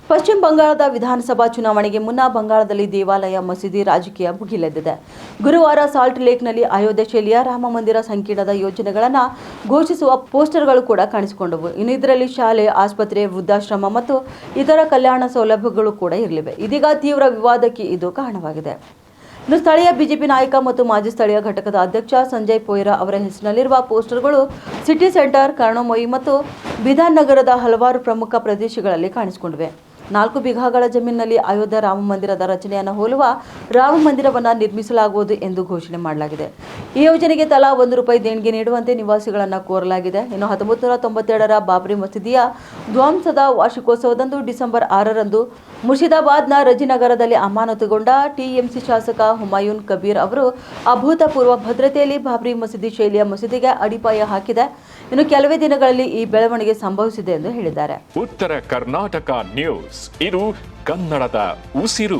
ಪಶ್ಚಿಮ ಬಂಗಾಳದ ವಿಧಾನಸಭಾ ಚುನಾವಣೆಗೆ ಮುನ್ನ ಬಂಗಾಳದಲ್ಲಿ ದೇವಾಲಯ ಮಸೀದಿ ರಾಜಕೀಯ ಭುಗಿಲೆದ್ದಿದೆ. ಗುರುವಾರ ಸಾಲ್ಟ್ ಲೇಕ್ನಲ್ಲಿ ಅಯೋಧ್ಯೆ ಶೈಲಿಯ ರಾಮ ಮಂದಿರ ಸಂಕೀರ್ಣದ ಯೋಜನೆಗಳನ್ನು ಘೋಷಿಸುವ ಪೋಸ್ಟರ್ಗಳು ಕೂಡ ಕಾಣಿಸಿಕೊಂಡವು. ಇನ್ನು ಇದರಲ್ಲಿ ಶಾಲೆ, ಆಸ್ಪತ್ರೆ, ವೃದ್ಧಾಶ್ರಮ ಮತ್ತು ಇತರ ಕಲ್ಯಾಣ ಸೌಲಭ್ಯಗಳು ಕೂಡ ಇರಲಿವೆ. ಇದೀಗ ತೀವ್ರ ವಿವಾದಕ್ಕೆ ಇದು ಕಾರಣವಾಗಿದೆ. ಇನ್ನು ಸ್ಥಳೀಯ ಬಿಜೆಪಿ ನಾಯಕ ಮತ್ತು ಮಾಜಿ ಸ್ಥಳೀಯ ಘಟಕದ ಅಧ್ಯಕ್ಷ ಸಂಜಯ್ ಪೋಯ್ರಾ ಅವರ ಹೆಸರಿನಲ್ಲಿರುವ ಪೋಸ್ಟರ್ಗಳು ಸಿಟಿ ಸೆಂಟರ್, ಕರ್ಣಮೊಯಿ ಮತ್ತು ಬಿಧಾನ್ ನಗರದ ಹಲವಾರು ಪ್ರಮುಖ ಪ್ರದೇಶಗಳಲ್ಲಿ ಕಾಣಿಸಿಕೊಂಡಿವೆ. 4 ಬಿಘಾಗಳ ಜಮೀನಿನಲ್ಲಿ ಅಯೋಧ್ಯೆ ರಾಮ ಮಂದಿರದ ರಚನೆಯನ್ನು ಹೋಲುವ ರಾಮ ಮಂದಿರವನ್ನು ನಿರ್ಮಿಸಲಾಗುವುದು ಎಂದು ಘೋಷಣೆ ಮಾಡಲಾಗಿದೆ. ಈ ಯೋಜನೆಗೆ ತಲಾ ₹1 ದೇಣಿಗೆ ನೀಡುವಂತೆ ನಿವಾಸಿಗಳನ್ನು ಕೋರಲಾಗಿದೆ. ಇನ್ನು 1992ರ ಬಾಬ್ರಿ ಮಸೀದಿಯ ಧ್ವಂಸದ ವಾರ್ಷಿಕೋತ್ಸವದಂದು ಡಿಸೆಂಬರ್ 6ರಂದು ಮುರ್ಷಿದಾಬಾದ್ನ ರಜಿನಗರದಲ್ಲಿ ಅಮಾನತುಗೊಂಡ ಟಿಎಂಸಿ ಶಾಸಕ ಹುಮಾಯೂನ್ ಕಬೀರ್ ಅವರು ಅಭೂತಪೂರ್ವ ಭದ್ರತೆಯಲ್ಲಿ ಬಾಬ್ರಿ ಮಸೀದಿ ಶೈಲಿಯ ಮಸೀದಿಗೆ ಅಡಿಪಾಯ ಹಾಕಿದೆ. ಇನ್ನು ಕೆಲವೇ ದಿನಗಳಲ್ಲಿ ಈ ಬೆಳವಣಿಗೆ ಸಂಭವಿಸಿದೆ ಎಂದು ಹೇಳಿದ್ದಾರೆ. ಉತ್ತರ ಕರ್ನಾಟಕ ನ್ಯೂಸ್, ಇದು ಕನ್ನಡದ ಉಸಿರು.